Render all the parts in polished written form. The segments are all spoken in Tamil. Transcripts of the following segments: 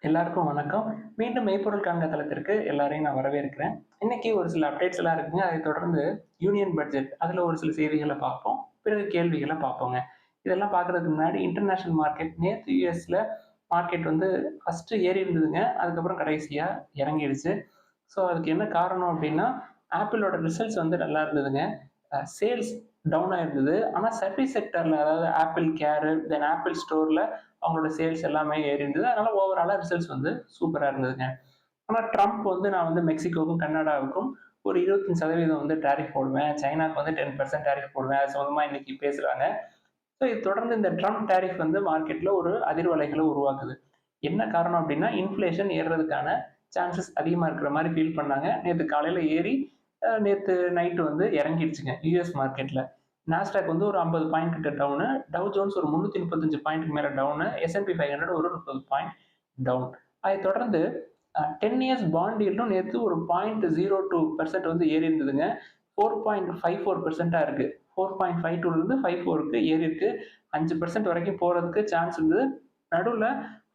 எல்லாருக்கும் வணக்கம். மீண்டும் மெய்ப்பொருள் காண்க தளத்திற்கு எல்லாரையும் நான் வரவேற்கிறேன். இன்னைக்கு ஒரு சில அப்டேட்ஸ் எல்லாம் இருக்குங்க. அதைத் தொடர்ந்து யூனியன் பட்ஜெட் அதுல ஒரு சில செய்திகள பார்ப்போம். பிறகு கேள்விகள பார்ப்போங்க. இதெல்லாம் பார்க்கறதுக்கு முன்னாடி இன்டர்நேஷனல் மார்க்கெட் நேத்து யுஎஸ்ல மார்க்கெட் வந்து ஃபர்ஸ்ட் ஏறி இருந்ததுங்க. அதுக்கப்புறம் கடைசியா இறங்கிடுச்சு. அதுக்கு என்ன காரணம் அப்படின்னா, ஆப்பிளோட ரிசல்ட்ஸ் வந்து நல்லா இருந்ததுங்க. சேல்ஸ் டவுன் ஆயிருந்தது. ஆனா சர்வீஸ் செக்டார்ல அதாவது ஆப்பிள் கேர், தென் ஆப்பிள் ஸ்டோர்ல அவங்களோட சேல்ஸ் எல்லாமே ஏறி இருந்தது. அதனால ஓவராலா ரிசல்ட்ஸ் வந்து சூப்பரா இருந்ததுங்க. ஆனா ட்ரம்ப் வந்து நான் வந்து மெக்சிகோவுக்கும், கனடாவுக்கும் ஒரு 25% வந்து டாரிஃப் போடுவேன். சைனாக்கு வந்து 10% டாரிஃப் போடுவேன். அது சம்மந்தமா இன்னைக்கு பேசுறாங்க. இது தொடர்ந்து இந்த ட்ரம்ப் டாரிஃப் வந்து மார்க்கெட்ல ஒரு அதிர்வலைகள உருவாக்குது. என்ன காரணம் அப்படின்னா, இன்ஃப்ளேஷன் ஏறுறதுக்கான சான்சஸ் அதிகமா இருக்கிற மாரி ஃபீல் பண்ணாங்க. நேத்து காலையில ஏறி நேத்து நைட் வந்து இறங்கிடுச்சுங்க யுஎஸ் மார்க்கெட்ல. நாஸ்டாக் வந்து ஒரு 50 பாயிண்ட் கிட்ட டவுனு, டவ் ஜோன்ஸ் ஒரு 335 பாயிண்ட்க்கு மேல டவுனு, S&P 500 ஒரு 30 பாயிண்ட் டவுன். அதைத் தொடர்ந்து 10 இயர்ஸ் பாண்ட் யீல்டும் நேத்து ஒரு 0.02% வந்து ஏறி இருந்ததுங்க. 4.54% இருக்கு. 4.52ல இருந்து 54க்கு ஏறி இருக்கு. 5% வரைக்கும் போறதுக்கு சான்ஸ் இருந்தது. நடுவுல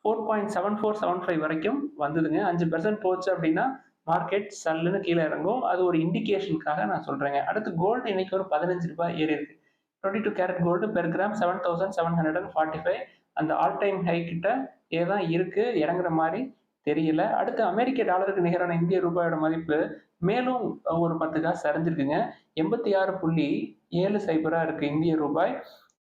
4.7475 வரைக்கும் வந்ததுங்க. 5% போச்சு அப்படின்னா மார்க்கெட் சல்லுன்னு கீழ இறங்கும். அது ஒரு இண்டிகேஷனுக்காக நான் சொல்றேங்க. அடுத்து கோல்டு இன்னைக்கு ஒரு ₹15 ஏறி இருக்கு. 22 கேரட் கோல்டு பெர் கிராம் 7745. அந்த ஆல் டைம் ஹை கிட்ட தான் இருக்கு. இறங்குற மாரி தெரியல. அடுத்து அமெரிக்க டாலருக்கு நிகரான இந்திய ரூபாயோட மதிப்பு மேலும் ஒரு 10 காசு சரிஞ்சிருக்குங்க. 86.70 இருக்கு இந்திய ரூபாய்.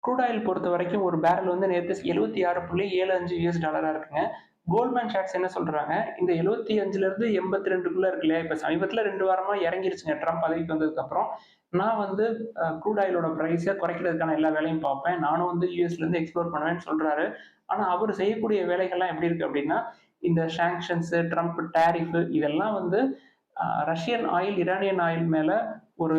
க்ரூட் ஆயில் பொறுத்தவரைக்கும் ஒரு பேரல் வந்து நேத்து $76.75 இருக்குங்க. கோல்ட்மேன் சாட்ஸ் என்ன சொல்றாங்க, இந்த 75ல இருந்து 82க்குள்ள இருக்கு இல்லையா, இப்ப சமீபத்துல 2 வாரமா இறங்கிருச்சுங்க ட்ரம்ப் பதவிக்கு வந்ததுக்கு அப்புறம். நான் வந்து க்ரூட் ஆயிலோட பிரைஸ குறைக்கிறதுக்கான எல்லா வேலையும் பார்ப்பேன். நானும் வந்து யுஎஸ்ல இருந்து எக்ஸ்போர்ட் பண்ணுவேன்னு சொல்றாரு. ஆனா அவரு செய்யக்கூடிய வேலைகள்லாம் எப்படி இருக்கு அப்படின்னா, இந்த சாங்ஷன்ஸ், ட்ரம்ப் டாரிஃப் இதெல்லாம் வந்து ரஷ்யன் ஆயில், ஈரானியன் ஆயில் மேல ஒரு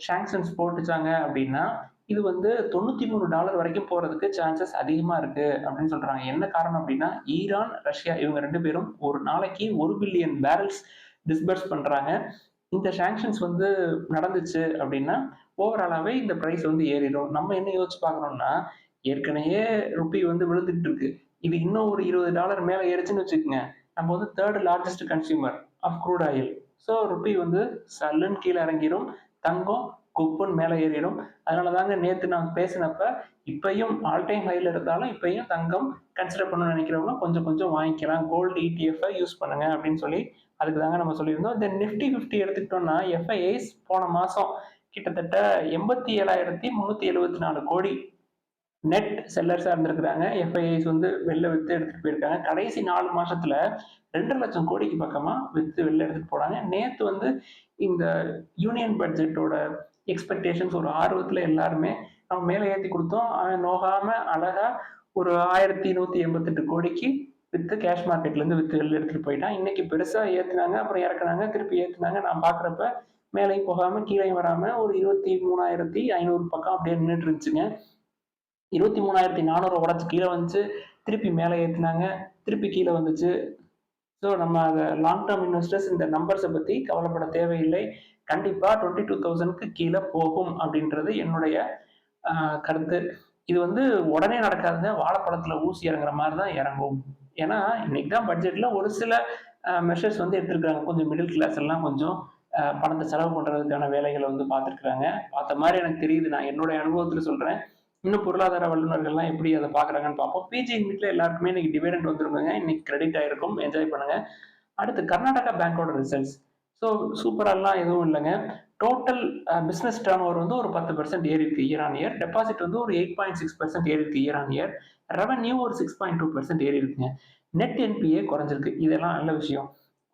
சாங்ஷன்ஸ் போட்டுச்சாங்க அப்படின்னா, இது வந்து $93 வரைக்கும் போறதுக்கு சான்சஸ் அதிகமா இருக்கு அப்படின்னு சொல்றாங்க. என்ன காரணம் அப்படின்னா, ஈரான், ரஷ்யா இவங்க 2 பேரும் ஒரு நாளைக்கு 1 பில்லியன் பேரல்ஸ் டிஸ்பர்ஸ் பண்றாங்க. இந்த சாங்ஷன்ஸ் வந்து நடந்துச்சு அப்படின்னா, ஓவராலாவே இந்த பிரைஸ் வந்து ஏறிடும். நம்ம என்ன யோசிச்சு பார்க்கணும்னா, ஏற்கனவே ருப்பி வந்து விழுந்துட்டு இருக்கு. இது இன்னும் ஒரு $20 மேல ஏறுச்சுன்னு வச்சுக்கங்க. நம்ம வந்து 3 largest consumer of crude oil. Rupee வந்து சல்லுன்னு கீழ இறங்கிரும். தங்கம் குப்புன்னு மேல ஏறிடும். அதனால தாங்க நேத்து நான் பேசினப்ப, இப்பயும் ஆல் டைம் ஹைல இருந்தாலும் இப்பயும் தங்கம் கன்சிடர் பண்ணணும்னு நினைக்கிறவங்க கொஞ்சம் கொஞ்சம் வாங்கிக்கலாம். கோல்டு ETF யூஸ் பண்ணுங்க அப்படின்னு சொல்லி அதுக்கு தாங்க நம்ம சொல்லியிருந்தோம். இந்த நிஃப்டி 50 எடுத்துக்கிட்டோம்னா, எஃப்ஐஐஸ் போன மாசம் கிட்டத்தட்ட 87,374 கோடி நெட் செல்லர்ஸா இருந்திருக்கிறாங்க. எஃப்ஐஐஸ் வந்து வெளில வித்து எடுத்துட்டு போயிருக்காங்க. கடைசி 4 மாசத்துல 2 லட்சம் கோடிக்கு பக்கமா வித்து வெளில எடுத்துட்டு போனாங்க. நேத்து வந்து இந்த யூனியன் பட்ஜெட்டோட எக்ஸ்பெக்டேஷன்ஸ் ஒரு ஆர்வத்துல எல்லாருமே நம்ம மேல ஏத்தி கொடுத்தோம். அவன் நோகாம அழகா ஒரு 1188 கோடிக்கு வித்து கேஷ் மார்க்கெட்ல இருந்து வித்து வெளில எடுத்துட்டு போயிட்டான். இன்னைக்கு பெருசா ஏத்துனாங்க, அப்புறம் இறக்குனாங்க, திருப்பி ஏத்துனாங்க. நான் பாக்குறப்ப மேலையும் போகாம கீழையும் வராம ஒரு 23,500 பக்கம் அப்படியே நின்றுட்டு இருந்துச்சுங்க. 23,400 உடைச்சு கீழே வந்துச்சு, திருப்பி மேலே ஏத்துனாங்க, திருப்பி கீழே வந்துச்சு. நம்ம அதை லாங் டேர்ம் இன்வெஸ்டர்ஸ் இந்த நம்பர்ஸை பத்தி கவலைப்பட தேவையில்லை. கண்டிப்பா 22,000க்கு கீழே போகும் அப்படின்றது என்னுடைய கருத்து. இது வந்து உடனே நடக்காதுங்க. வாழைப்பழத்துல ஊசி இறங்குற மாதிரி தான் இறங்கும். ஏன்னா இன்னைக்கு தான் பட்ஜெட்ல ஒரு சில மெஷர்ஸ் வந்து எடுத்திருக்காங்க. கொஞ்சம் மிடில் கிளாஸ் எல்லாம் கொஞ்சம் பணத்தை செலவு பண்றதுக்கான வேலைகளை வந்து பார்த்துருக்குறாங்க. பார்த்த மாதிரி எனக்கு தெரியுது. நான் என்னுடைய அனுபவத்துல சொல்றேன். இன்னும் பொருளாதார வல்லுநர்கள்லாம் எப்படி அதை பார்க்குறாங்கன்னு பார்ப்போம். பிஜி வீட்டில் எல்லாருக்குமே இன்னைக்கு டிவிடெண்ட் வந்துருங்க. இன்னைக்கு கிரெடிட் ஆயிருக்கும். என்ஜாய் பண்ணுங்க. அடுத்து கர்நாடகா பேங்கோட ரிசல்ட்ஸ். சூப்பரெல்லாம் எதுவும் இல்லைங்க. டோட்டல் பிசினஸ் டர்ன் ஓவர் வந்து ஒரு 10% ஏறி இருக்கு இயர் ஆன் இயர். டெபாசிட் வந்து ஒரு 8.6% ஏறி இருக்கு இயர் ஆன் இயர். ரெவன்யூ ஒரு 6.2% ஏறி இருக்குங்க. நெட் என்பிஏ குறைஞ்சிருக்கு. இதெல்லாம் நல்ல விஷயம்.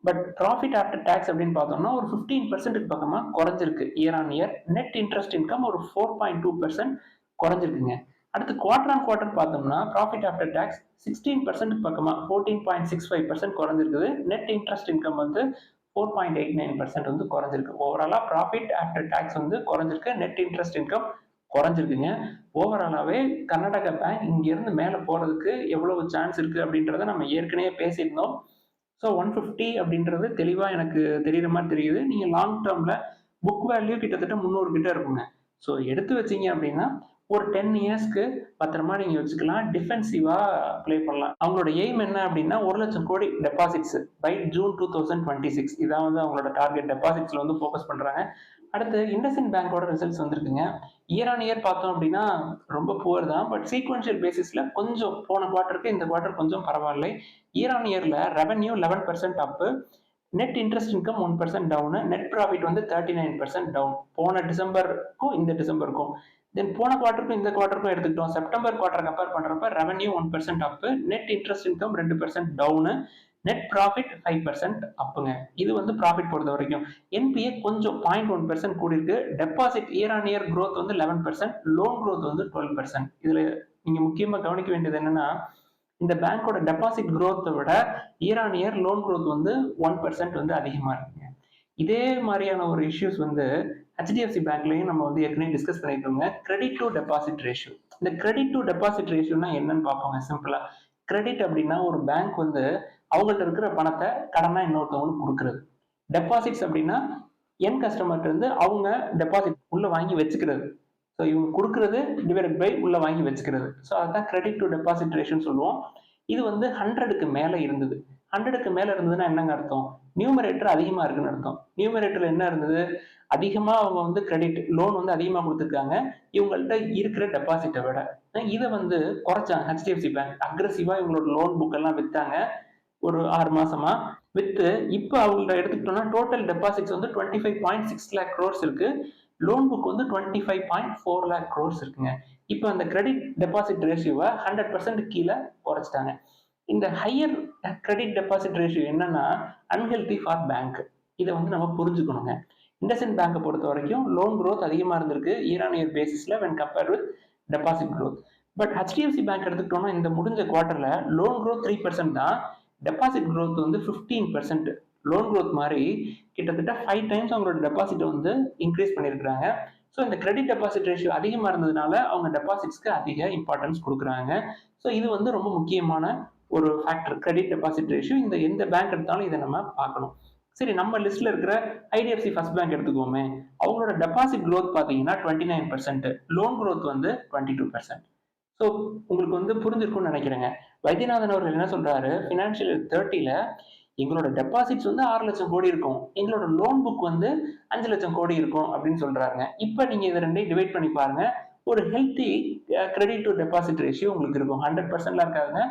பட் ப்ராஃபிட் ஆஃப்டர் டேக்ஸ் அப்படின்னு பார்த்தோம்னா ஒரு 15% பக்கமா குறைஞ்சிருக்கு year on year. Net interest income ஒரு 4.2% குறைஞ்சிருக்குங்க. அடுத்து குவார்டர் ஆன் குவார்டர் பார்த்தோம்னா ப்ராஃபிட் ஆஃப்டர் டேக்ஸ் 16% பக்கமா 14.65% குறைஞ்சிருக்குது. நெட் இன்ட்ரெஸ்ட் இன்கம் வந்து 4.89% வந்து குறைஞ்சிருக்கு. ஓவராலா ப்ராஃபிட் ஆஃப்டர் டேக்ஸ் வந்து குறைஞ்சிருக்கு. நெட் இன்ட்ரெஸ்ட் இன்கம் குறைஞ்சிருக்குங்க. ஓவராலாவே கர்நாடகா பேங்க் இங்க இருந்து மேல போறதுக்கு எவ்வளவு சான்ஸ் இருக்கு அப்படின்றத நம்ம ஏற்கனவே பேசியிருந்தோம். 150 அப்படின்றது தெளிவா எனக்கு தெரியுற மாதிரி தெரியுது. நீங்க லாங் டேர்ம்ல புக் வேல்யூ கிட்டத்தட்ட 300 கிட்ட இருக்குங்க. எடுத்து வச்சீங்க அப்படின்னா ஒரு 10 இயர்ஸ்க்கு பத்திரமா நீங்க வச்சுக்கலாம். டிஃபென்சிவா ப்ளே பண்ணலாம். அவங்களோட எய்ம் என்ன அப்படின்னா 1,00,000 கோடி டெபாசிட்ஸ் பை ஜூன் 2026. இதான் வந்து அவங்களோட டார்கெட். டெபாசிட்ஸ்ல வந்து ஃபோக்கஸ் பண்றாங்க. அடுத்து IndusInd பேங்கோட ரிசல்ட்ஸ் வந்திருக்குங்க. இயர் ஆன் இயர் பார்த்தோம் அப்படின்னா ரொம்ப புவர் தான். பட் சீக்வென்ஷியல் பேசிஸ்ல கொஞ்சம் போன குவார்ட்டருக்கு இந்த குவார்ட்டர் கொஞ்சம் பரவாயில்லை. இயர் ஆன் இயர்ல revenue 11% up, net interest income 1% down, net profit வந்து 39% டவுன். போன டிசம்பருக்கும் இந்த டிசம்பருக்கும். தென் போன குவார்ட்டருக்கும் இந்த குவார்ட்டருக்கும் எடுத்துக்கிட்டோம். செப்டம்பர் குவார்ட்டர் கம்பேர் பண்றப்ப revenue 1% up, net interest income 2% down, net profit 5% அப்புங்க. இது வந்து ப்ராஃபிட் பொறுத்த வரைக்கும். என்பிஏ கொஞ்சம் 0.1% கூடியிருக்கு. Deposit year on year growth வந்து 11%, லோன் growth வந்து 12%. இதுல நீங்க முக்கியமா கவனிக்க வேண்டியது என்னன்னா, இந்த பேங்கோட டெபாசிட் growth விட year on year loan growth வந்து 1% வந்து அதிகமா இருக்குங்க. இதே மாதிரியான ஒரு இஷ்யூஸ் வந்து HDFC பேங்க்லயும் நம்ம வந்து ஏற்கனவே டிஸ்கஸ் பண்ணிருக்கோங்க. Credit to deposit ratio. இந்த கிரெடிட் டு டெபாசிட் ரேஷியோனா என்னன்னு பார்ப்போங்க சிம்பிளா. கிரெடிட் அப்படின்னா ஒரு பேங்க் வந்து அவங்கள்ட்ட இருக்கிற பணத்தை கடனா இன்னொருத்தவங்களுக்கு கொடுக்கறது. டெபாசிட்ஸ் அப்படின்னா என் கஸ்டமர்ட்ட இருந்து அவங்க டெபாசிட் உள்ள வாங்கி வச்சுக்கிறது. ஸோ இவங்க கொடுக்கறது டிவைடட் பை உள்ள வாங்கி வச்சுக்கிறது. ஸோ அதுதான் கிரெடிட் டு டெபாசிட் ரேஷியோன்னு சொல்லுவோம். இது வந்து 100க்கு மேல இருந்தது. 100க்கு மேல இருந்ததுன்னா என்னங்க அர்த்தம்? நியூமரேட்டர் அதிகமா இருக்குன்னு அர்த்தம். நியூமரேட்டர்ல என்ன இருந்தது? அதிகமா அவங்க வந்து கிரெடிட் லோன் வந்து அதிகமா கொடுத்துருக்காங்க இவங்கள்ட்ட இருக்கிற டெபாசிட்டை விட. இதை வந்து குறைச்சாங்க HDFC பேங்க். அக்ரெசிவா இவங்களோட லோன் புக் எல்லாம் வித்தாங்க ஒரு 6 மாசமா. வித்து இப்போ அவங்கள்ட்ட எடுத்துக்கிட்டோம்னா டோட்டல் டெபாசிட்ஸ் வந்து 25.6 lakh crores இருக்கு. லோன் புக் வந்து 25.4 lakh crores இருக்குங்க. இப்போ அந்த கிரெடிட் டெபாசிட் ரேஷியோவை 100% கீழே குறைச்சிட்டாங்க. இந்த ஹையர் கிரெடிட் டெபாசிட் ரேஷியோ என்னன்னா அன்ஹெல்தி ஃபார் பேங்க். இதை வந்து நம்ம புரிஞ்சுக்கணுங்க. IndusInd பேங்கை பொறுத்த வரைக்கும் லோன் growth அதிகமா இருந்திருக்கு இயர் ஆன் இயர் பேசிஸ்ல when compared with deposit growth. But HDFC bank எடுத்துக்கிட்டோம்னா இந்த முடிஞ்ச குவார்ட்டர்ல லோன் growth 3% தான், டெபாசிட் growth வந்து 15%. லோன் growth மாதிரி கிட்டத்தட்ட 5 டைம்ஸ் அவங்களோட டெபாசிட் வந்து இன்க்ரீஸ் பண்ணியிருக்கிறாங்க. ஸோ இந்த கிரெடிட் டெபாசிட் ரேஷியோ அதிகமாக இருந்ததுனால அவங்க டெபாசிட்ஸ்க்கு அதிக இம்பார்ட்டன்ஸ் கொடுக்குறாங்க. ஸோ இது வந்து ரொம்ப முக்கியமான ஒரு ஃபேக்டர் கிரெடிட் டெபாசிட் ரேஷியோ. இந்த எந்த பேங்க் எடுத்தாலும் இதை நம்ம பார்க்கணும். சரி, நம்ம லிஸ்ட்ல இருக்கிற IDFC ஃபர்ஸ்ட் பேங்க் எடுத்துக்கோமே. அவங்களோட டெபாசிட் growth பார்த்தீங்கன்னா 29%, லோன் growth வந்து 22%. ஸோ உங்களுக்கு வந்து புரிஞ்சிருக்கும்னு நினைக்கிறேங்க. வைத்தியநாதன் அவர்கள் என்ன சொல்றாரு, ஃபினான்ஷியல் இயர் 30ல எங்களோட டெபாசிட்ஸ் வந்து 6 லட்சம் கோடி இருக்கும், எங்களோட லோன் புக் வந்து 5 லட்சம் கோடி இருக்கும் அப்படின்னு சொல்றாங்க. இப்போ நீங்க இதை ரெண்டையும் டிவைட் பண்ணி பாருங்க. ஒரு healthy credit to deposit ratio உங்களுக்கு இருக்கும். 100%லாம் இருக்காதுங்க,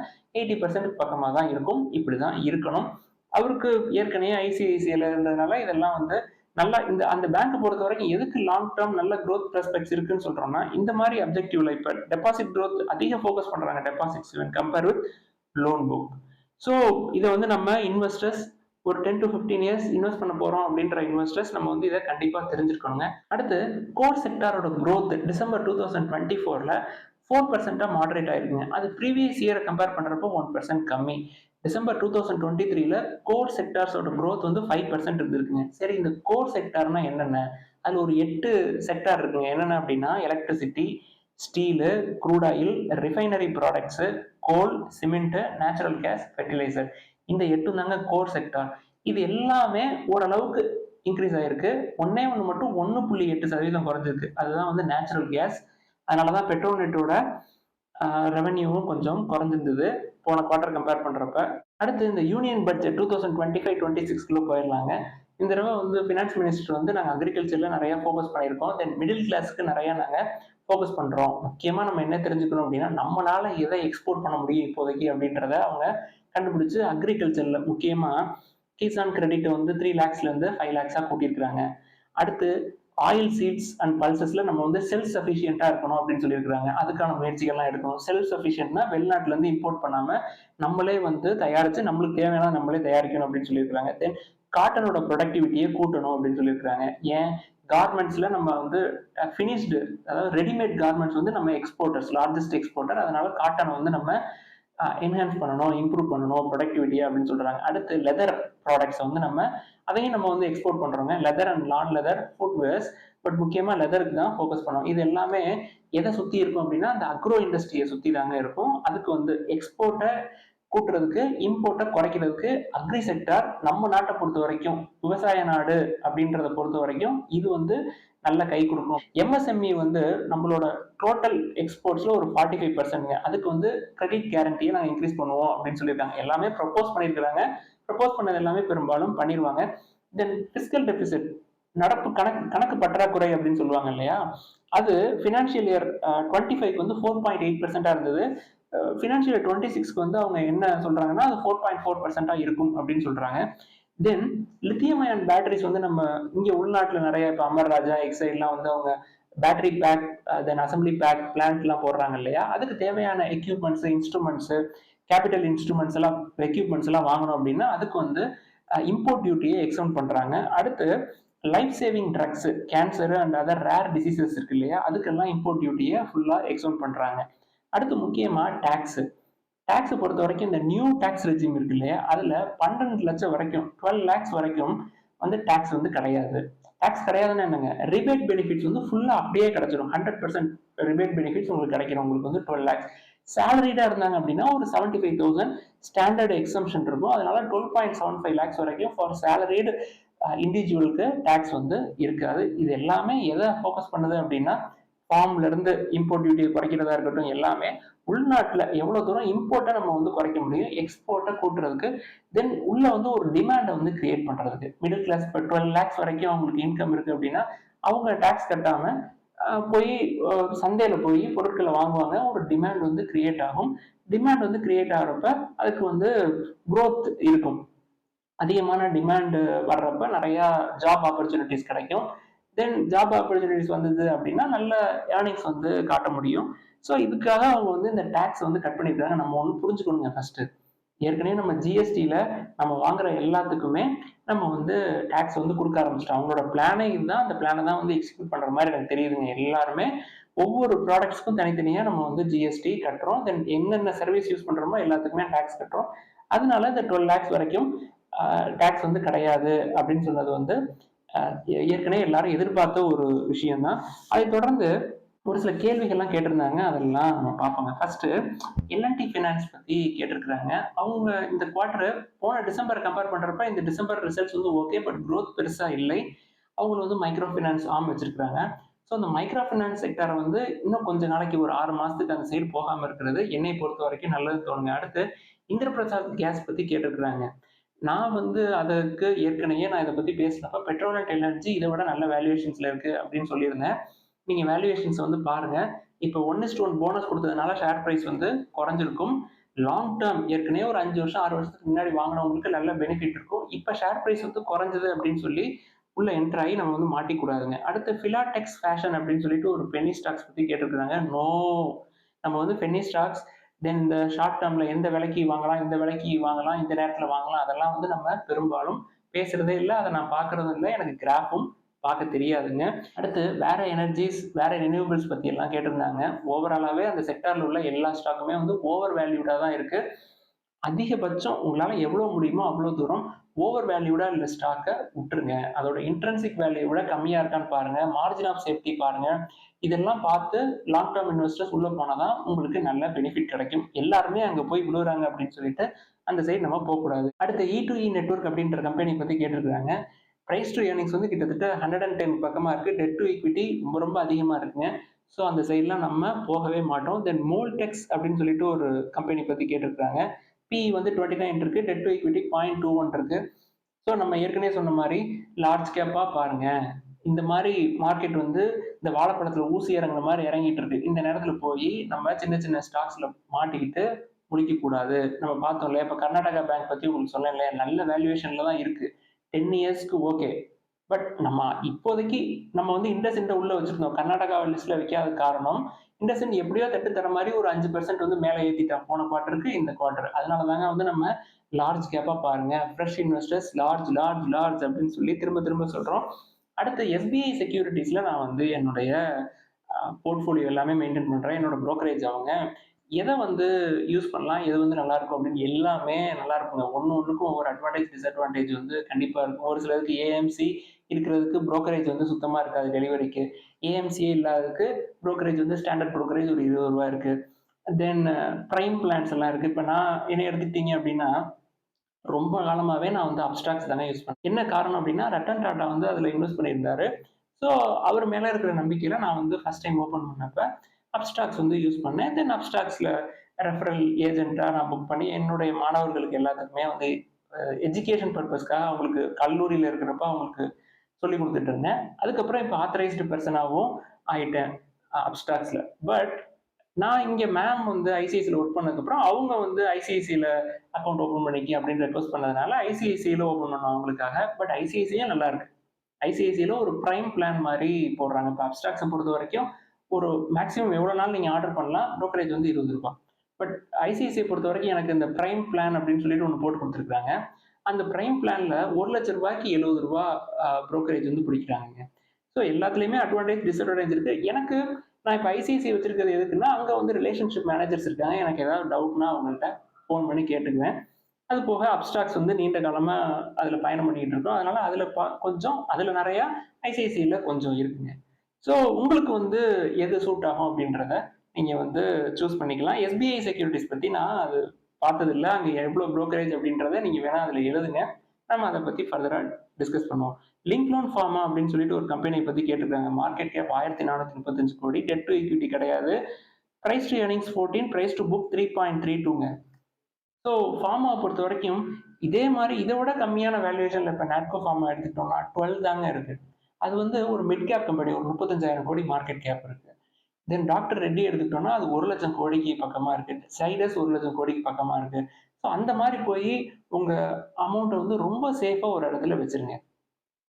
80% பக்கமாக தான் இருக்கும். இப்படி தான் இருக்கணும். அவருக்கு ஏற்கனவே ICICIல இருந்ததுனால இதெல்லாம் வந்து நல்லா இந்த அந்த பேங்கை பொறுத்த வரைக்கும் எதுக்கு லாங் டேர்ம் நல்ல growth prospects இருக்குன்னு சொல்றோம்னா இந்த மாதிரி அப்ஜெக்டிவ்ல இப்போ டெபாசிட் growth அதிக ஃபோக்கஸ் பண்றாங்க deposits compare with loan book. So இதை வந்து நம்ம இன்வெஸ்டர்ஸ் ஒரு 10 to 15 இயர்ஸ் இன்வெஸ்ட் பண்ண போறோம் அப்படின்ற இன்வெஸ்டர்ஸ் நம்ம வந்து இதை கண்டிப்பா தெரிஞ்சுக்கணுங்க. அடுத்து கோர் செக்டாரோட growth டிசம்பர் 2024ல 4% மாடரேட் ஆயிருக்குங்க. அது ப்ரீவியஸ் இயரை கம்பேர் பண்றப்போ 1% கம்மி. டிசம்பர் 2023ல கோர் செக்டார்ஸோட growth வந்து 5% இருந்திருக்குங்க. சரி, இந்த கோர் செக்டார்னா என்னென்ன? அதுல ஒரு 8 செக்டார் இருக்குங்க. என்னென்ன அப்படின்னா electricity, steel, crude oil, refinery products, coal, cement, natural gas, fertiliser. இந்த 8 தாங்க கோர் செக்டார். இது எல்லாமே ஓரளவுக்கு இன்க்ரீஸ் ஆயிருக்கு. ஒன்னே ஒன்று மட்டும் 1.8% குறைஞ்சிருக்கு. அதுதான் வந்து நேச்சுரல் கேஸ். அதனாலதான் பெட்ரோல் நெட்டோட ரெவன்யூவும் கொஞ்சம் குறைஞ்சிருந்தது போன குவார்ட்டர் கம்பேர் பண்றப்ப. அடுத்து இந்த யூனியன் பட்ஜெட் 2025-26 போயிடலாங்க. இந்த தடவை வந்து ஃபினான்ஸ் மினிஸ்டர் வந்து நாங்கள் அக்ரிகல்ச்சர்ல நிறைய ஃபோக்கஸ் பண்ணியிருக்கோம். தென் மிடில் கிளாஸ்க்கு நிறைய நாங்கள் ஃபோக்கஸ் பண்றோம். முக்கியமா நம்ம என்ன தெரிஞ்சுக்கணும் அப்படின்னா நம்மளால எதை எக்ஸ்போர்ட் பண்ண முடியும் இப்போதைக்கு அப்படின்றத அவங்க கண்டுபிடிச்சு அக்ரிகல்ச்சர்ல முக்கியமா கிசான் கிரெடிட் வந்து 3 lakhsல இருந்து 5 lakhs கூட்டியிருக்கிறாங்க. அடுத்து ஆயில் சீட்ஸ் அண்ட் பல்சஸ்ல நம்ம வந்து செல்ஃப் சஃபிஷியண்டா இருக்கணும் அப்படின்னு சொல்லியிருக்காங்க. அதுக்கான முயற்சிகள்லாம் எடுக்கணும். செல்ஃப் சஃபிஷியன்ட்னா வெளிநாட்டுல இருந்து இம்போர்ட் பண்ணாம நம்மளே வந்து தயாரிச்சு நம்மளுக்கு தேவையான நம்மளே தயாரிக்கணும் அப்படின்னு சொல்லியிருக்காங்க. தென் காட்டனோட ப்ரொடக்டிவிட்டியை கூட்டணும் அப்படின்னு சொல்லியிருக்காங்க. ஏன் கார்மெண்ட்ஸ்ல நம்ம வந்து ஃபினிஷ்டு, அதாவது ரெடிமேட் கார்மெண்ட்ஸ் வந்து நம்ம எக்ஸ்போர்ட்டர்ஸ், லார்ஜஸ்ட் எக்ஸ்போர்ட்டர். அதனால காட்டனை வந்து நம்ம என்ஹான்ஸ் பண்ணணும், இம்ப்ரூவ் பண்ணணும் ப்ரொடக்டிவிட்டி அப்படின்னு சொல்றாங்க. அடுத்து லெதர் ப்ராடக்ட்ஸ் வந்து அதையும் நம்ம வந்து எக்ஸ்போர்ட் பண்றோங்க. லெதர் அண்ட் நான் லெதர் ஃபுட்வேர்ஸ். பட் முக்கியமா லெதருக்கு தான் ஃபோக்கஸ் பண்ணோம். இது எல்லாமே எதை சுத்தி இருக்கும் அப்படின்னா அந்த அக்ரோ இண்டஸ்ட்ரியை சுத்தி தாங்க இருக்கும். அதுக்கு வந்து எக்ஸ்போர்ட்டை கூட்டுறதுக்கு, இம்போர்ட்டை குறைக்கிறதுக்கு அக்ரி செக்டார் நம்ம நாட்டை பொறுத்த வரைக்கும், விவசாய நாடு அப்படின்றத பொறுத்த வரைக்கும் இது வந்து நல்ல கை கொடுக்கும். எம்எஸ்எம்இ வந்து நம்மளோட டோட்டல் எக்ஸ்போர்ட்ஸ்ல ஒரு 45%ங்க. அதுக்கு வந்து கிரெடிட் கேரண்டியை நாங்கள் இன்க்ரீஸ் பண்ணுவோம் அப்படின்னு சொல்லியிருக்காங்க. எல்லாமே ப்ரப்போஸ் பண்ணியிருக்கிறாங்க. ப்ரப்போஸ் பண்ணது எல்லாமே பெரும்பாலும் பண்ணிடுவாங்க. தென் பிஸ்கல் டெபிசிட், நடப்பு கணக்கு பற்றாக்குறை அப்படின்னு சொல்லுவாங்க இல்லையா, அது ஃபினான்ஷியல் இயர் 25க்கு வந்து 4.8% இருந்தது. ஃபினான்ஷியல் இயர் 26க்கு வந்து அவங்க என்ன சொல்றாங்கன்னா அது 4.4% இருக்கும் அப்படின்னு சொல்றாங்க. தென் லித்தியம் அயன் பேட்டரிஸ் வந்து நம்ம இங்க உள்நாட்டுல நிறைய இப்போ அமர் ராஜா எக்ஸைட்லாம் வந்து அவங்க பேட்டரி பேக், தென் அசம்பிளி பேக் பிளான்ட்லாம் போடுறாங்க இல்லையா, அதுக்கு தேவையான எக்யூப்மெண்ட்ஸ், இன்ஸ்ட்ருமெண்ட்ஸ், கேபிட்டல் இன்ஸ்ட்ருமெண்ட்ஸ் எல்லாம், எக்யூப்மெண்ட்ஸ் எல்லாம் வாங்கணும் அப்படின்னா அதுக்கு வந்து இம்போர்ட் டியூட்டியை எக்ஸவுண்ட் பண்றாங்க. அடுத்து life saving drugs, cancer and other rare diseases இருக்கு இல்லையா, அதுக்கெல்லாம் இம்போர்ட் டியூட்டியை ஃபுல்லா எக்ஸவுண்ட் பண்றாங்க. அடுத்து முக்கியமா டாக்ஸ். டாக்ஸ் பொறுத்த வரைக்கும் இந்த நியூ டாக்ஸ் ரெஜிம் இருக்கு இல்லையா, அதுல 12 லட்சம் வரைக்கும், 12 லேக்ஸ் வரைக்கும் வந்து டாக்ஸ் வந்து கிடையாது. டாக்ஸ் கிடையாதுன்னா என்னங்க, ரிபேட் பெனிஃபிட்ஸ் வந்து ஃபுல்லா அப்படியே கிடைச்சிடும். 100% ரிபேட் பெனிஃபிட்ஸ் உங்களுக்கு கிடைக்கும். உங்களுக்கு வந்து 12 லேக்ஸ் சேலரிடா இருந்தாங்க அப்படின்னா ஒரு 75,000 ஸ்டாண்டர்ட் எக்ஸம்ஷன் இருக்கும். அதனால 12.75 லேக்ஸ் வரைக்கும் ஃபார் சேலரிடு இண்டிவிஜுவலுக்கு டாக்ஸ் வந்து இருக்காது. இது எல்லாமே எதை ஃபோக்கஸ் பண்ணுது அப்படின்னா, ஃபார்ம்ல இருந்து இம்போர்ட் டியூட்டியை குறைக்கிறதா இருக்கட்டும், எல்லாமே உள்நாட்டில் எவ்வளோ தூரம் இம்போர்ட்டை நம்ம வந்து குறைக்க முடியும், எக்ஸ்போர்ட்டை கூட்டுறதுக்கு, தென் உள்ள வந்து ஒரு டிமாண்டை வந்து கிரியேட் பண்ணுறதுக்கு. மிடில் கிளாஸ் இப்போ 12 லேக்ஸ் வரைக்கும் அவங்களுக்கு இன்கம் இருக்குது அப்படின்னா அவங்க டாக்ஸ் கட்டாமல் போய் சந்தையில் போய் பொருட்களை வாங்குவாங்க. ஒரு டிமாண்ட் வந்து கிரியேட் ஆகும். டிமாண்ட் வந்து கிரியேட் ஆகிறப்ப அதுக்கு வந்து growth இருக்கும். அதிகமான டிமாண்ட் வர்றப்ப நிறையா ஜாப் ஆப்பர்ச்சுனிட்டிஸ் கிடைக்கும். தென் ஜாப் ஆப்பர்ச்சுனிட்டிஸ் வந்தது அப்படின்னா நல்ல ஏர்னிங்ஸ் வந்து காட்ட முடியும். ஸோ இதுக்காக அவங்க வந்து இந்த டேக்ஸ் வந்து கட் பண்ணியிருக்காங்க. நம்ம ஒன்று புரிஞ்சுக்கணுங்க ஃபர்ஸ்ட்டு. ஏற்கனவே நம்ம ஜிஎஸ்டியில் நம்ம வாங்குற எல்லாத்துக்குமே நம்ம வந்து டேக்ஸ் வந்து கொடுக்க ஆரம்பிச்சிட்டோம். அவங்களோட பிளானே இதுதான். அந்த பிளானை தான் வந்து எக்ஸிக்யூட் பண்ணுற மாதிரி எனக்கு தெரியுதுங்க. எல்லாருமே ஒவ்வொரு ப்ராடக்ட்ஸ்க்கும் தனித்தனியாக நம்ம வந்து ஜிஎஸ்டி கட்டுறோம். தென் என்னென்ன சர்வீஸ் யூஸ் பண்ணுறோமோ எல்லாத்துக்குமே டேக்ஸ் கட்டுறோம். அதனால இந்த 12 லேக்ஸ் வரைக்கும் டேக்ஸ் வந்து கிடையாது அப்படின்னு சொன்னது வந்து ஏற்கனவே எல்லாரும் எதிர்பார்த்த ஒரு விஷயம்தான். அதை தொடர்ந்து ஒரு சில கேள்விகள்லாம் கேட்டிருந்தாங்க. அதெல்லாம் நம்ம பார்ப்போங்க. ஃபர்ஸ்ட் எல்என்டி ஃபினான்ஸ் பத்தி கேட்டிருக்கிறாங்க. அவங்க இந்த குவார்டர் போன டிசம்பர் கம்பேர் பண்றப்ப இந்த டிசம்பர் ரிசல்ட்ஸ் வந்து ஓகே, பட் growth பெருசா இல்லை. அவங்க வந்து மைக்ரோ ஃபினான்ஸ் ஆர்ம் வச்சிருக்காங்க. ஸோ அந்த மைக்ரோ ஃபினான்ஸ் செக்டரை வந்து இன்னும் கொஞ்ச நாளைக்கு ஒரு 6 மாசத்துக்கு அந்த சைடு போகாம இருக்கிறது என்னை பொறுத்த வரைக்கும் நல்லது தோணுங்க. அடுத்து இந்திரபிரசாத் கேஸ் பத்தி கேட்டிருக்கிறாங்க. நான் வந்து அதுக்கு ஏற்கனவே நான் இதை பத்தி பேசினப்ப பெட்ரோல் அண்ட் எனர்ஜி இதை விட நல்ல வேல்யூவேஷன்ஸ்ல இருக்கு அப்படின்னு சொல்லியிருந்தேன். நீங்க வேல்யூவேஷன்ஸ் வந்து பாருங்க. இப்போ 1:1 போனஸ் கொடுத்ததுனால ஷேர் பிரைஸ் வந்து குறைஞ்சிருக்கும். லாங் டேர்ம் ஏற்கனவே ஒரு 5 வருஷம் 6 வருஷத்துக்கு முன்னாடி வாங்கினவங்களுக்கு நல்ல பெனிஃபிட் இருக்கும். இப்போ ஷேர் பிரைஸ் வந்து குறைஞ்சது அப்படின்னு சொல்லி உள்ள என்டர் ஆகி நம்ம வந்து மாட்டிக்கூடாதுங்க. அடுத்து ஃபிலாடெக்ஸ் ஃபேஷன் அப்படின்னு சொல்லிட்டு ஒரு பென்னி ஸ்டாக்ஸ் பத்தி கேட்டிருக்காங்க. நோ, நம்ம வந்து பென்னி ஸ்டாக்ஸ் தென் இந்த ஷார்ட் டேர்ம்ல எந்த விலைக்கு வாங்கலாம், இந்த விலைக்கு வாங்கலாம், இந்த நேரத்தில் வாங்கலாம், அதெல்லாம் வந்து நம்ம பெரும்பாலும் பேசுறதே இல்லை. அதை நான் பார்க்கறதும் இல்லை. எனக்கு கிராஃபும் பார்க்க தெரியாதுங்க. அடுத்து வேற எனர்ஜிஸ், வேற ரினியூவபிள்ஸ் பத்தி எல்லாம் கேட்டிருந்தாங்க. ஓவராலாவே அந்த செக்டார்ல உள்ள எல்லா ஸ்டாக்குமே வந்து ஓவர் வேல்யூடா தான் இருக்கு. அதிகபட்சம் உங்களால எவ்வளவு முடியுமோ அவ்வளவு தூரம் ஓவர் வேல்யூடா இல்ல ஸ்டாக்கை விட்டுருங்க. அதோட இன்ட்ரென்சிக் வேல்யூ விட கம்மியா இருக்கான்னு பாருங்க. மார்ஜின் ஆஃப் சேஃப்டி பாருங்க. இதெல்லாம் பார்த்து லாங் டேர்ம் இன்வெஸ்டர்ஸ் உள்ள போனாதான் உங்களுக்கு நல்ல பெனிஃபிட் கிடைக்கும். எல்லாருமே அங்க போய் விழுறாங்க அப்படின்னு சொல்லிட்டு அந்த சைடு நம்ம போகக்கூடாது. அடுத்து E2E நெட்வொர்க் அப்படின்ற கம்பெனி பத்தி கேட்டிருக்காங்க. பிரைஸ் டு ஏர்னிங்ஸ் வந்து கிட்டத்தட்ட 110 பக்கமா இருக்கு. டெட் டு ஈக்விட்டி ரொம்ப ரொம்ப அதிகமா இருக்குங்க. ஸோ அந்த சைட்லாம் நம்ம போகவே மாட்டோம். தென் மோல்டெக்ஸ் அப்படின்னு சொல்லிட்டு ஒரு கம்பெனி பத்தி கேட்டிருக்காங்க. பிஇ வந்து 29 இருக்கு, டெட் டு ஈக்விட்டி 0.21 இருக்கு. ஸோ நம்ம ஏற்கனவே சொன்ன மாதிரி லார்ஜ் கேப்பா பாருங்க. இந்த மாதிரி மார்க்கெட் வந்து இந்த வாழைப்பழத்துல ஊசி இறங்குற மாதிரி இறங்கிட்டு இருக்கு. இந்த நேரத்துல போய் நம்ம சின்ன சின்ன ஸ்டாக்ஸ்ல மாட்டிக்கிட்டு முடிக்க கூடாது. நம்ம பார்த்தோம் இல்லையா, இப்போ கர்நாடகா பேங்க் பத்தி உங்களுக்கு சொன்னேன் இல்லையா, நல்ல வேல்யூவேஷன்ல தான் இருக்கு. 10 இயர்ஸ்க்கு ஓகே. பட் நம்ம இப்போதைக்கு நம்ம வந்து இண்டஸ்இண்டை உள்ள வச்சிருந்தோம். கர்நாடகா லிஸ்ட்ல வைக்காத காரணம் இண்டஸ்இண்ட் எப்படியோ தட்டு தர மாதிரி ஒரு 5% வந்து மேலே ஏற்றிட்டான் போன குவார்ட்டருக்கு இந்த குவார்ட்டர். அதனால தாங்க வந்து நம்ம லார்ஜ் கேப்பா பாருங்க, fresh investors large large large அப்படின்னு சொல்லி திரும்ப திரும்ப சொல்றோம். அடுத்து எஸ்பிஐ செக்யூரிட்டிஸ்ல நான் வந்து என்னுடைய போர்ட்ஃபோலியோ எல்லாமே மெயின்டைன் பண்றேன். என்னோட brokerage அவங்க எதை வந்து யூஸ் பண்ணலாம், எது வந்து நல்லா இருக்கும் அப்படின்னு எல்லாமே நல்லா இருக்குங்க. ஒன்றுக்கும் ஒவ்வொரு அட்வான்டேஜ் டிஸ்அட்வான்டேஜ் வந்து கண்டிப்பா இருக்கும். ஒரு சிலருக்கு ஏஎம்சி இருக்கிறதுக்கு brokerage வந்து சுத்தமா இருக்காது டெலிவரிக்கு. ஏஎம்சியே இல்லாததுக்கு brokerage வந்து ஸ்டாண்டர்ட் brokerage ஒரு ₹20 இருக்கு. தென் ப்ரைம் பிளான்ஸ் எல்லாம் இருக்கு. இப்போ நான் என்ன எடுத்துக்கிட்டீங்க அப்படின்னா ரொம்ப காலமாவே நான் வந்து அப்ஸ்டாக்ஸ் தானே யூஸ் பண்ணேன். என்ன காரணம் அப்படின்னா ரத்தன் டாடா வந்து அதில் இன்வெஸ்ட் பண்ணியிருந்தாரு. ஸோ ஸோ அவர் மேல இருக்கிற நம்பிக்கையில நான் வந்து ஃபர்ஸ்ட் டைம் ஓப்பன் பண்ணப்ப, அப்ஸ்டாக்ஸ் வந்து யூஸ் பண்ணேன். தென் அப்ஸ்டாக்ஸ்ல ரெஃபரல் ஏஜென்ட்டா நான் புக் பண்ணி என்னுடைய மாணவர்களுக்கு எல்லாத்துக்குமே வந்து எஜுகேஷன் பர்ப்பஸ்க்காக அவங்களுக்கு கல்லூரியில இருக்கிறப்ப அவங்களுக்கு சொல்லிக் குடுத்துட்டு இருந்தேன். அதுக்கப்புறம் இப்ப ஆத்தரைஸ்டு பெர்சனாவும் ஆயிட்டேன் அப்ஸ்டாக்ஸ்ல. பட் நான் இங்க மேம் வந்து ஐசிஐசில ஒர்க் பண்ணதுக்கப்புறம், அவங்க வந்து ஐசிஐசில அக்கவுண்ட் ஓப்பன் பண்ணிக்க அப்படின்னு ரெக்வெஸ்ட் பண்ணதுனால, ஐசிஐசில ஓப்பன் பண்ணோம் அவங்களுக்காக. பட் ஐசிஐசியும் நல்லா இருக்கு. ஐசிஐசில ஒரு பிரைம் பிளான் மாரி போடுறாங்க. இப்ப அப்ஸ்ட்ராக்ஸ பொறுத்தவரைக்கும், ஒரு மேக்ஸிமம் எவ்வளோ நாள் நீங்க ஆர்டர் பண்ணலாம். புரோக்கரேஜ் வந்து ரூ. 20. பட் ஐசிஐசிஐ பொறுத்தவரைக்கும் எனக்கு இந்த பிரைம் பிளான் அப்படின்னு சொல்லிட்டு ஒண்ணு போட்டு குடுத்துருக்காங்க. அந்த பிரைம் பிளான்ல ரூ. 1,00,000க்கு ரூ. 70 புரோக்கரேஜ் வந்து பிடிக்கிறாங்கங்க. ஸோ எல்லாத்துலயுமே அட்வான்டேஜ், டிஸ்அட்வான்டேஜ் இருக்கு. எனக்கு நான் இப்ப ஐசிஐசிஐ வச்சிருக்கிறது எதுக்குன்னா, அங்க வந்து ரிலேஷன்ஷிப் மேனேஜர்ஸ் இருக்காங்க. எனக்கு ஏதாவது டவுட்னா அவங்கள்ட்ட ஃபோன் பண்ணி கேட்டுக்குவேன். அது போக அப்ஸ்ட்ராக்ட்ஸ் வந்து நீண்ட காலமா அதுல பயணம் பண்ணிட்டு இருக்கோம். அதனால அதுல கொஞ்சம் அதுல நெறையா, ஐசிஐசிஐல கொஞ்சம் இருக்குங்க. ஸோ உங்களுக்கு வந்து எது சூட் ஆகும் அப்படின்றத நீங்க வந்து சூஸ் பண்ணிக்கலாம். எஸ்பிஐ செக்யூரிட்டீஸ் பத்தி நான் அது பார்த்ததில்ல. அங்க எவ்வளோ புரோக்கரேஜ் அப்படின்றத நீங்க வேணா அதுல எழுதுங்க. நம்ம அத பத்தி ஃபர்தரா டிஸ்கஸ் பண்ணுவோம். லிங்க் லோன் ஃபார்மா அப்படின்னு சொல்லிட்டு ஒரு கம்பெனிய பத்தி கேட்டிருக்காங்க. மார்க்கெட் கேப் 1435 கோடி. டெட் டூ ஈக்விட்டி கிடையாது. Price to earnings 14, price to book 3.32ங்க. ஸோ ஃபார்மாவ பொறுத்தவரைக்கும் இதே மாரி இத விட கம்மியான வேல்யூவேஷன்ல இப்ப நாட்கோ ஃபார்மா எடுத்துக்கிட்டோம்னா 12 தாங்க இருக்கு. அது வந்து ஒரு மிட் கேப் கம்பெனி. ஒரு 35,000 கோடி மார்க்கெட் கேப் இருக்கு. தென் டாக்டர் ரெட்டி எடுத்துக்கிட்டோம்னா, அது 1,00,000 கோடிக்கு பக்கமா இருக்கு. சைடஸ் 1,00,000 கோடிக்கு பக்கமா இருக்கு. ஸோ அந்த மாரி போயி உங்க அமௌண்ட்ட வந்து ரொம்ப சேஃபா ஒரு இடத்துல வச்சுருங்க.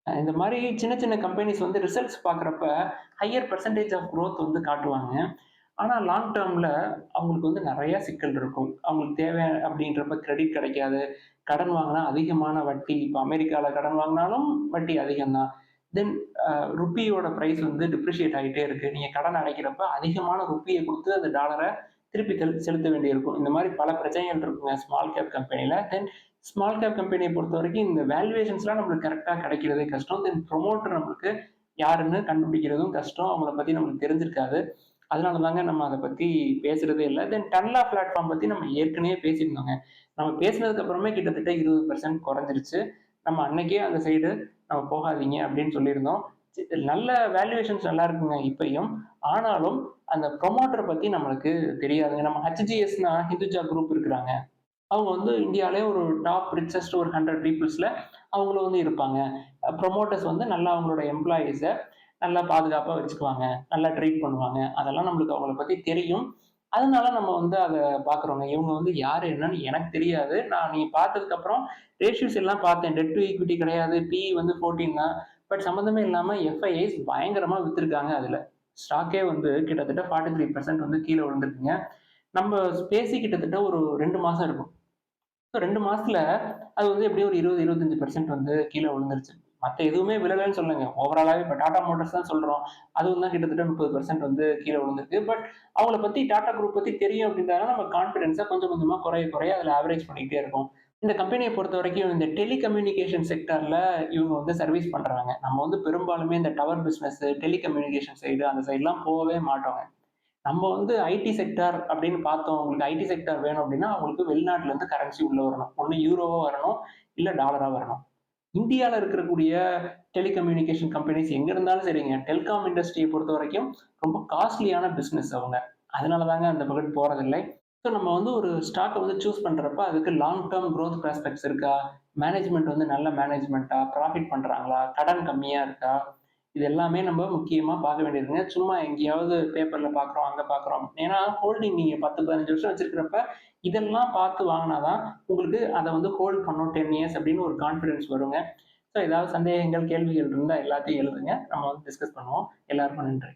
இந்த மாரி சின்ன சின்ன கம்பெனிஸ் வந்து ரிசல்ட்ஸ் பார்க்குறப்ப, ஹையர் பெர்சன்டேஜ் ஆஃப் குரோத் வந்து காட்டுவாங்க. ஆனா லாங் டெர்ம்ல அவங்களுக்கு வந்து நெறைய சிக்கல் இருக்கும். அவங்களுக்கு தேவை அப்படின்றப்ப கிரெடிட் கிடைக்காது. கடன் வாங்குனா அதிகமான வட்டி. இப்ப அமெரிக்கால கடன் வாங்குனாலும் வட்டி அதிகம் தான். தென் ருப்பியோட பிரைஸ் வந்து டிப்ரிஷியேட் ஆயிட்டே இருக்கு. நீங்க கடன் அடைக்கிறப்ப அதிகமான ருப்பிய குடுத்து அந்த டாலர திருப்பி செலுத்த வேண்டியிருக்கும். இந்த மாரி பல பிரச்சனைகள் இருக்குங்க ஸ்மால் கேப் கம்பெனில. தென் ஸ்மால் கேப் கம்பெனிய பொறுத்தவரைக்கும் இந்த வேல்யூவேஷன்ஸ்லாம் நம்மளுக்கு கரெக்ட்டா கிடைக்கிறதே கஷ்டம். தென் ப்ரமோட்டர் நம்மளுக்கு யாருன்னு கண்டுபிடிக்கிறதும் கஷ்டம். அவங்கள பத்தி நம்மளுக்கு தெரிஞ்சிருக்காது. அதனால தாங்க நம்ம அத பத்தி பேசுறதே இல்ல. தென் டன்லா பிளாட்ஃபார்ம் பத்தி நம்ம ஏற்கனவே பேசியிருந்தோங்க. நம்ம பேசினதுக்கு அப்புறமே கிட்டத்தட்ட 20% குறைஞ்சிருச்சு. நம்ம அன்னைக்கே அந்த சைடு நம்ம போகாதீங்க அப்படின்னு சொல்லியிருந்தோம். நல்ல வேல்யூவேஷன்ஸ் நல்லா இருக்குங்க இப்பயும். ஆனாலும் அந்த ப்ரமோட்டர பத்தி நம்மளுக்கு தெரியாதுங்க. நம்ம ஹெச்ஜிஎஸ்னா ஹிந்துஜா குரூப் இருக்கிறாங்க. அவங்க வந்து இந்தியாவிலே ஒரு டாப் ரிச்சஸ்ட் ஒரு 100 பீப்பிள்ஸ்ல அவங்களும் வந்து இருப்பாங்க. ப்ரமோட்டர்ஸ் வந்து நல்லா அவங்களோட எம்ப்ளாயீஸ நல்லா பாதுகாப்பா வச்சுக்குவாங்க. நல்லா ட்ரீட் பண்ணுவாங்க. அதெல்லாம் நம்மளுக்கு அவங்கள பத்தி தெரியும். அதனால நம்ம வந்து அத பார்க்குறோங்க. இவங்க வந்து யாரு என்னன்னு எனக்கு தெரியாது. நான் நீங்க பார்த்ததுக்கப்புறம் ரேஷியோஸ் எல்லாம் பார்த்தேன். டெட் டூ ஈக்விட்டி கிடையாது. பிஇ வந்து 14 தான். பட் சம்மந்தமே இல்லாம எஃப்ஐஐஸ் பயங்கரமா வித்துருக்காங்க அதுல. ஸ்டாக்கே வந்து கிட்டத்தட்ட 43% வந்து கீழ விழுந்திருக்குங்க. நம்ம பேசி கிட்டத்தட்ட ஒரு 2 மாசம் இருக்கும். 2 மாசத்துல அது வந்து எப்படியும் ஒரு 20, 25% வந்து கீழ விழுந்துருச்சு. மத்த எதுவுமே விழலன்னு சொல்லலங்க. ஓவராலாவே இப்ப டாடா மோட்டார்ஸ் தான் சொல்றோம். அதுவும் தான் கிட்டத்தட்ட 30% வந்து கீழ விழுந்திருக்கு. பட் அவங்கள பத்தி டாடா குரூப் பத்தி தெரியும் அப்படின்றதுனால நம்ம கான்ஃபிடன்ஸா கொஞ்சம் கொஞ்சமா குறைய குறைய அதுல ஆவரேஜ் பண்ணிக்கிட்டே இருக்கோம். இந்த கம்பெனிய பொறுத்தவரைக்கும் இந்த டெலிகம்யூனிகேஷன் செக்டார்ல இவங்க வந்து சர்வீஸ் பண்றாங்க. நம்ம வந்து பெரும்பாலுமே இந்த டவர் பிசினஸ், டெலிகம்யூனிகேஷன் சைடு அந்த சைடுலாம் போவே மாட்டோங்க. நம்ம வந்து ஐடி செக்டார் அப்படின்னு பார்த்தோம். உங்களுக்கு ஐடி செக்டார் வேணும் அப்படின்னா, உங்களுக்கு வெளிநாட்டுல இருந்து கரன்சி உள்ள வரணும். ஒண்ணு யூரோவா வரணும், இல்ல டாலரா வரணும். இந்தியால இருக்கக்கூடிய டெலிகம்யூனிகேஷன் கம்பெனிஸ் எங்க இருந்தாலும் சரிங்க. டெலிகாம் இண்டஸ்ட்ரிய பொறுத்தவரைக்கும் ரொம்ப காஸ்ட்லியான பிசினஸ் அவங்க. அதனால தாங்க அந்த பக்கம் போறதில்லை. ஸோ நம்ம வந்து ஒரு ஸ்டாக்க வந்து சூஸ் பண்றப்ப அதுக்கு லாங் டெர்ம் குரோத் ப்ராஸ்பெக்ட்ஸ் இருக்கா? மேனேஜ்மென்ட் வந்து நல்ல மேனேஜ்மென்ட்டா? ப்ராஃபிட் பண்றாங்களா? கடன் கம்மியா இருக்கா? இது எல்லாமே நம்ம முக்கியமா பார்க்க வேண்டியதுங்க. சும்மா எங்கேயாவது பேப்பர்ல பார்க்குறோம், அங்க பார்க்குறோம். ஏன்னா ஹோல்டிங் நீங்க 10, 15 வருஷம் வச்சிருக்கிறப்ப, இதெல்லாம் பார்த்து வாங்குனா தான் உங்களுக்கு அத வந்து ஹோல்ட் பண்ணும் 10 இயர்ஸ் அப்படின்னு ஒரு கான்ஃபிடன்ஸ் வருங்க. ஸோ ஏதாவது சந்தேகங்கள், கேள்விகள் இருந்தா எல்லாத்தையும் எழுதுங்க. நம்ம வந்து டிஸ்கஸ் பண்ணுவோம். எல்லாருக்கும் நன்றி.